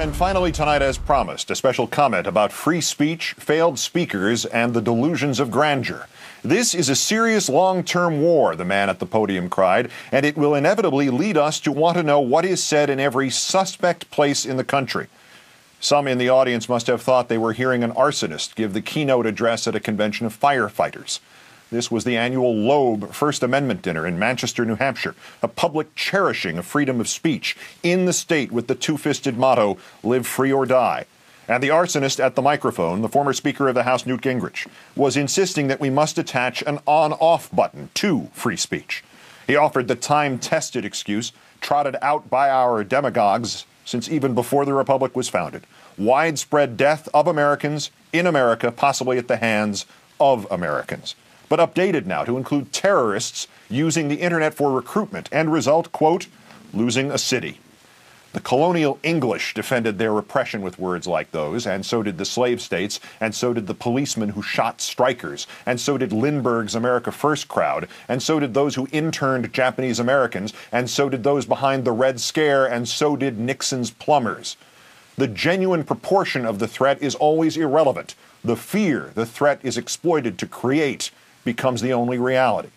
And finally tonight, as promised, a special comment about free speech, failed speakers, and the delusions of grandeur. This is a serious long-term war, the man at the podium cried, and it will inevitably lead us to want to know what is said in every suspect place in the country. Some in the audience must have thought they were hearing an arsonist give the keynote address at a convention of firefighters. This was the annual Loeb First Amendment dinner in Manchester, New Hampshire, a public cherishing of freedom of speech in the state with the two-fisted motto, live free or die. And the arsonist at the microphone, the former Speaker of the House, Newt Gingrich, was insisting that we must attach an on-off button to free speech. He offered the time-tested excuse trotted out by our demagogues since even before the Republic was founded. Widespread death of Americans in America, possibly at the hands of Americans. But updated now to include terrorists using the internet for recruitment and result, quote, losing a city. The colonial English defended their repression with words like those, and so did the slave states, and so did the policemen who shot strikers, and so did Lindbergh's America First crowd, and so did those who interned Japanese Americans, and so did those behind the Red Scare, and so did Nixon's plumbers. The genuine proportion of the threat is always irrelevant. The fear the threat is exploited to create becomes the only reality.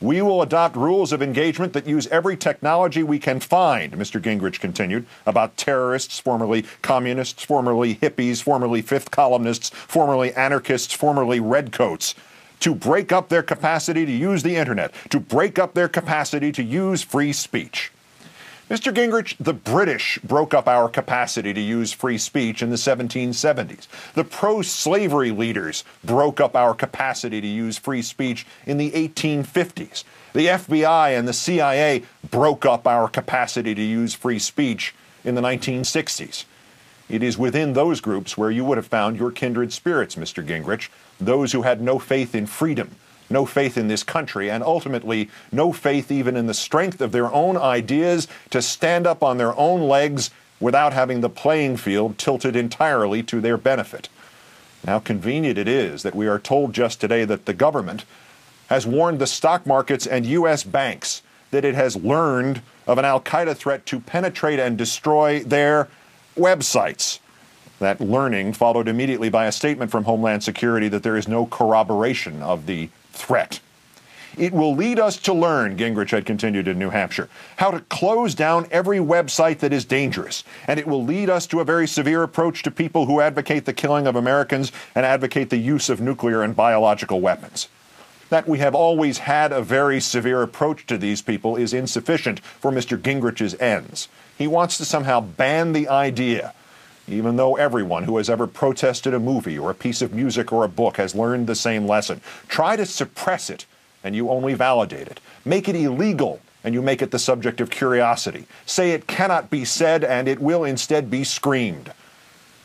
We will adopt rules of engagement that use every technology we can find, Mr. Gingrich continued, about terrorists, formerly communists, formerly hippies, formerly fifth columnists, formerly anarchists, formerly redcoats, to break up their capacity to use the internet, to break up their capacity to use free speech. Mr. Gingrich, the British broke up our capacity to use free speech in the 1770s. The pro-slavery leaders broke up our capacity to use free speech in the 1850s. The FBI and the CIA broke up our capacity to use free speech in the 1960s. It is within those groups where you would have found your kindred spirits, Mr. Gingrich, those who had no faith in freedom, no faith in this country, and ultimately no faith even in the strength of their own ideas to stand up on their own legs without having the playing field tilted entirely to their benefit. And how convenient it is that we are told just today that the government has warned the stock markets and U.S. banks that it has learned of an al-Qaeda threat to penetrate and destroy their websites. That learning followed immediately by a statement from Homeland Security that there is no corroboration of the threat. It will lead us to learn, Gingrich had continued in New Hampshire, how to close down every website that is dangerous. And it will lead us to a very severe approach to people who advocate the killing of Americans and advocate the use of nuclear and biological weapons. That we have always had a very severe approach to these people is insufficient for Mr. Gingrich's ends. He wants to somehow ban the idea, even though everyone who has ever protested a movie or a piece of music or a book has learned the same lesson. Try to suppress it, and you only validate it. Make it illegal, and you make it the subject of curiosity. Say it cannot be said, and it will instead be screamed.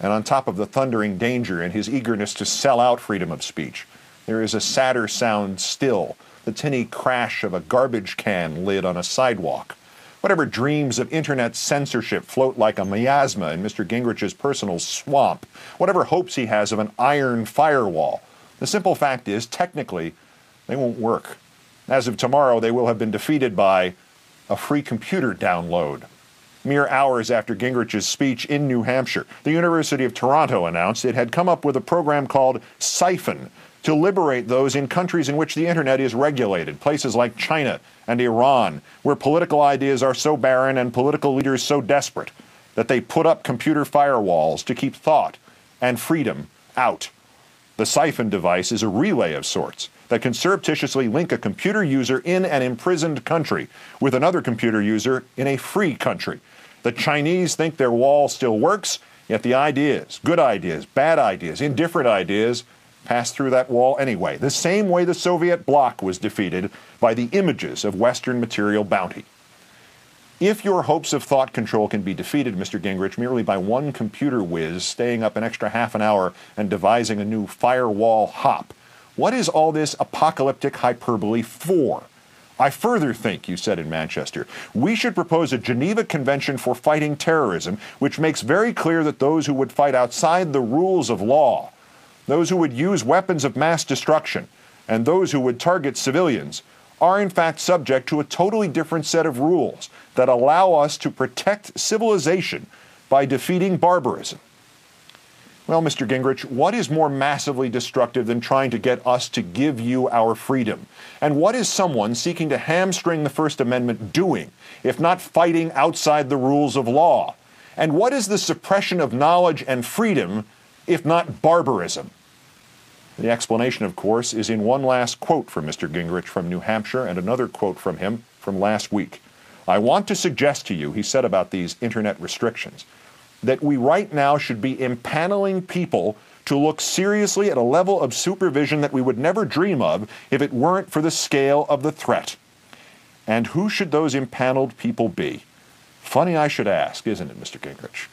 And on top of the thundering danger and his eagerness to sell out freedom of speech, there is a sadder sound still, the tinny crash of a garbage can lid on a sidewalk. Whatever dreams of internet censorship float like a miasma in Mr. Gingrich's personal swamp, whatever hopes he has of an iron firewall, the simple fact is, technically, they won't work. As of tomorrow, they will have been defeated by a free computer download. Mere hours after Gingrich's speech in New Hampshire, the University of Toronto announced it had come up with a program called Siphon to liberate those in countries in which the internet is regulated, places like China and Iran, where political ideas are so barren and political leaders so desperate that they put up computer firewalls to keep thought and freedom out. The Siphon device is a relay of sorts that can surreptitiously link a computer user in an imprisoned country with another computer user in a free country. The Chinese think their wall still works, yet the ideas, good ideas, bad ideas, indifferent ideas, pass through that wall anyway, the same way the Soviet bloc was defeated by the images of Western material bounty. If your hopes of thought control can be defeated, Mr. Gingrich, merely by one computer whiz staying up an extra half an hour and devising a new firewall hop, what is all this apocalyptic hyperbole for? I further think, you said in Manchester, we should propose a Geneva Convention for fighting terrorism, which makes very clear that those who would fight outside the rules of law, those who would use weapons of mass destruction, and those who would target civilians are in fact subject to a totally different set of rules that allow us to protect civilization by defeating barbarism. Well, Mr. Gingrich, what is more massively destructive than trying to get us to give you our freedom? And what is someone seeking to hamstring the First Amendment doing, if not fighting outside the rules of law? And what is the suppression of knowledge and freedom, if not barbarism? The explanation, of course, is in one last quote from Mr. Gingrich from New Hampshire and another quote from him from last week. I want to suggest to you, he said about these internet restrictions, that we right now should be impaneling people to look seriously at a level of supervision that we would never dream of if it weren't for the scale of the threat. And who should those impaneled people be? Funny I should ask, isn't it, Mr. Gingrich?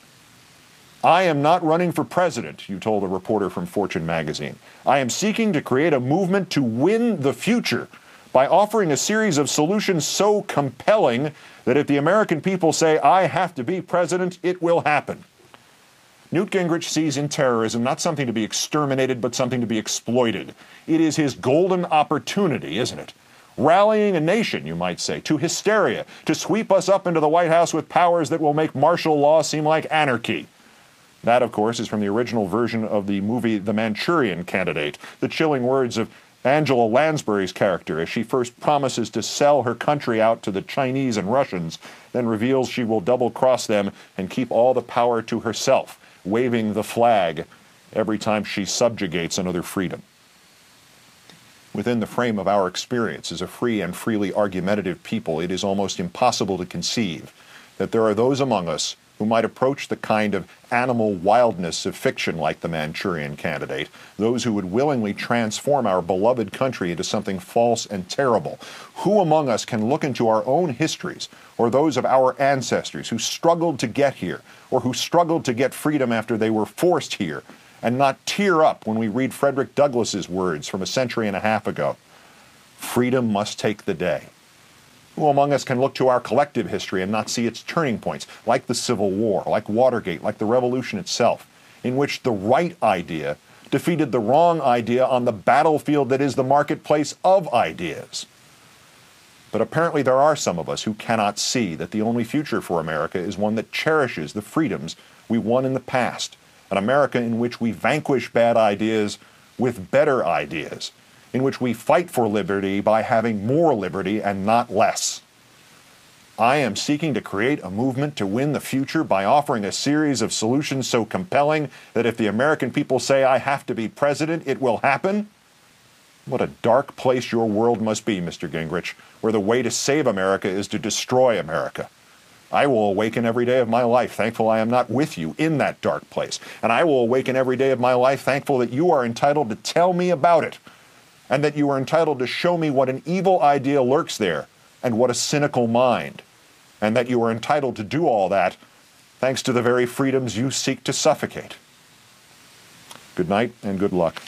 I am not running for president, you told a reporter from Fortune magazine. I am seeking to create a movement to win the future by offering a series of solutions so compelling that if the American people say, I have to be president, it will happen. Newt Gingrich sees in terrorism not something to be exterminated, but something to be exploited. It is his golden opportunity, isn't it? Rallying a nation, you might say, to hysteria, to sweep us up into the White House with powers that will make martial law seem like anarchy. That, of course, is from the original version of the movie The Manchurian Candidate, the chilling words of Angela Lansbury's character as she first promises to sell her country out to the Chinese and Russians, then reveals she will double-cross them and keep all the power to herself, waving the flag every time she subjugates another freedom. Within the frame of our experience as a free and freely argumentative people, it is almost impossible to conceive that there are those among us who might approach the kind of animal wildness of fiction like the Manchurian Candidate, those who would willingly transform our beloved country into something false and terrible. Who among us can look into our own histories, or those of our ancestors who struggled to get here, or who struggled to get freedom after they were forced here, and not tear up when we read Frederick Douglass's words from a century and a half ago? Freedom must take the day. Who among us can look to our collective history and not see its turning points, like the Civil War, like Watergate, like the Revolution itself, in which the right idea defeated the wrong idea on the battlefield that is the marketplace of ideas? But apparently there are some of us who cannot see that the only future for America is one that cherishes the freedoms we won in the past, an America in which we vanquish bad ideas with better ideas, in which we fight for liberty by having more liberty and not less. I am seeking to create a movement to win the future by offering a series of solutions so compelling that if the American people say I have to be president, it will happen. What a dark place your world must be, Mr. Gingrich, where the way to save America is to destroy America. I will awaken every day of my life thankful I am not with you in that dark place. And I will awaken every day of my life thankful that you are entitled to tell me about it, and that you are entitled to show me what an evil idea lurks there and what a cynical mind, and that you are entitled to do all that thanks to the very freedoms you seek to suffocate. Good night and good luck.